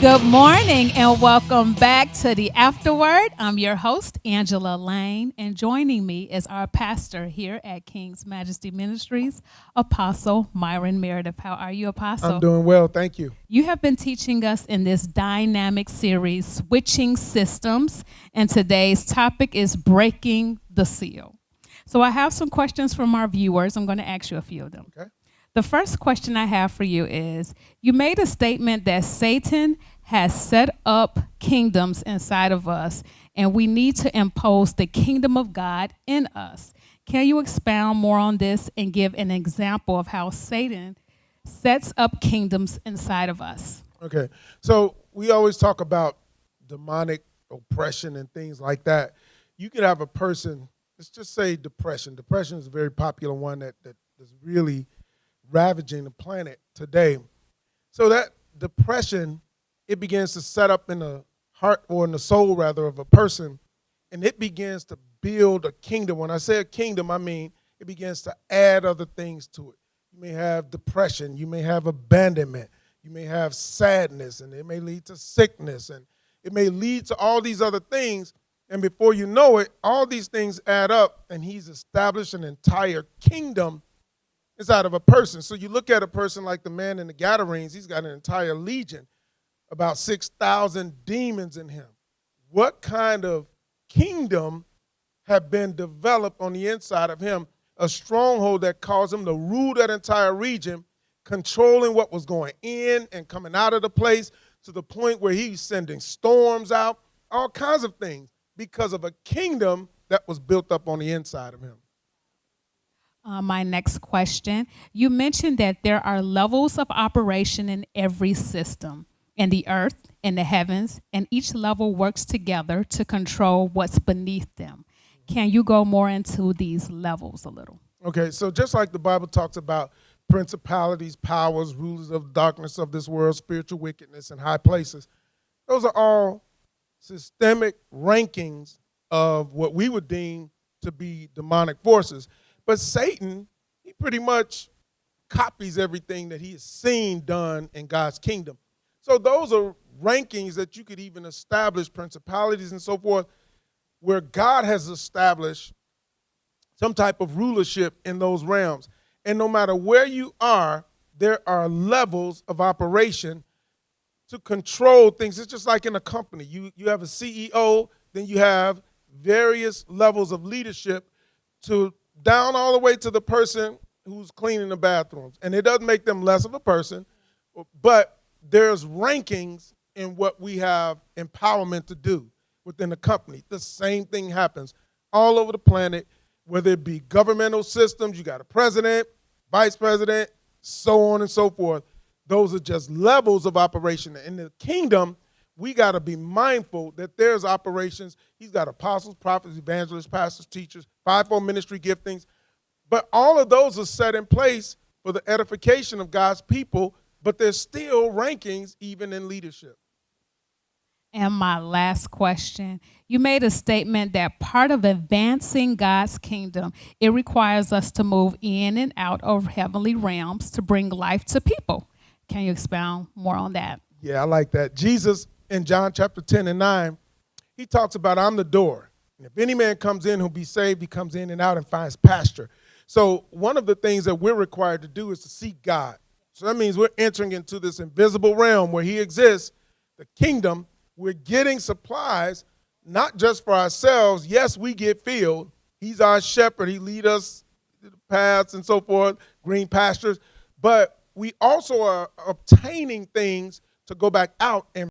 Good morning and welcome back to the Afterword. I'm your host, Angela Lane, and joining me is our pastor here at King's Majesty Ministries, Apostle Myron Meredith. How are you, Apostle? I'm doing well, thank you. You have been teaching us in this dynamic series, Switching Systems, and today's topic is Breaking the Seal. So I have some questions from our viewers. I'm going to ask you a few of them. Okay. The first question I have for you is, you made a statement that Satan has set up kingdoms inside of us, and we need to impose the kingdom of God in us. Can you expound more on this and give an example of how Satan sets up kingdoms inside of us? Okay, so we always talk about demonic oppression and things like that. You could have a person, let's just say depression. Depression is a very popular one that is really ravaging the planet today. So that depression, it begins to set up in the heart or in the soul rather of a person, and it begins to build a kingdom. When I say a kingdom, I mean it begins to add other things to it. You may have depression, you may have abandonment, you may have sadness, and it may lead to sickness, and it may lead to all these other things. And before you know it, all these things add up, and he's established an entire kingdom inside of a person. So you look at a person like the man in the Gadarenes, he's got an entire legion, about 6,000 demons in him. What kind of kingdom have been developed on the inside of him? A stronghold that caused him to rule that entire region, controlling what was going in and coming out of the place, to the point where he's sending storms out, all kinds of things, because of a kingdom that was built up on the inside of him. My next question, you mentioned that there are levels of operation in every system, in the earth, in the heavens, and each level works together to control what's beneath them. Can you go more into these levels a little? Okay, so just like the Bible talks about principalities, powers, rulers of darkness of this world, spiritual wickedness in high places, those are all systemic rankings of what we would deem to be demonic forces. But Satan, he pretty much copies everything that he has seen done in God's kingdom. So those are rankings that you could even establish, principalities and so forth, where God has established some type of rulership in those realms. And no matter where you are, there are levels of operation to control things. It's just like in a company. You have a CEO, then you have various levels of leadership to down all the way to the person who's cleaning the bathrooms. And it doesn't make them less of a person, but there's rankings in what we have empowerment to do within the company. The same thing happens all over the planet, whether it be governmental systems, you got a president, vice president, so on and so forth. Those are just levels of operation. In the kingdom, we got to be mindful that there's operations. He's got apostles, prophets, evangelists, pastors, teachers, fivefold ministry giftings. But all of those are set in place for the edification of God's people, but there's still rankings even in leadership. And my last question, you made a statement that part of advancing God's kingdom, it requires us to move in and out of heavenly realms to bring life to people. Can you expound more on that? Yeah, I like that. Jesus, in John chapter 10 and 9, he talks about, I'm the door. And if any man comes in who'll be saved, he comes in and out and finds pasture. So one of the things that we're required to do is to seek God. So that means we're entering into this invisible realm where he exists, the kingdom. We're getting supplies, not just for ourselves. Yes, we get filled. He's our shepherd. He leads us to the paths and so forth, green pastures. But we also are obtaining things to go back out and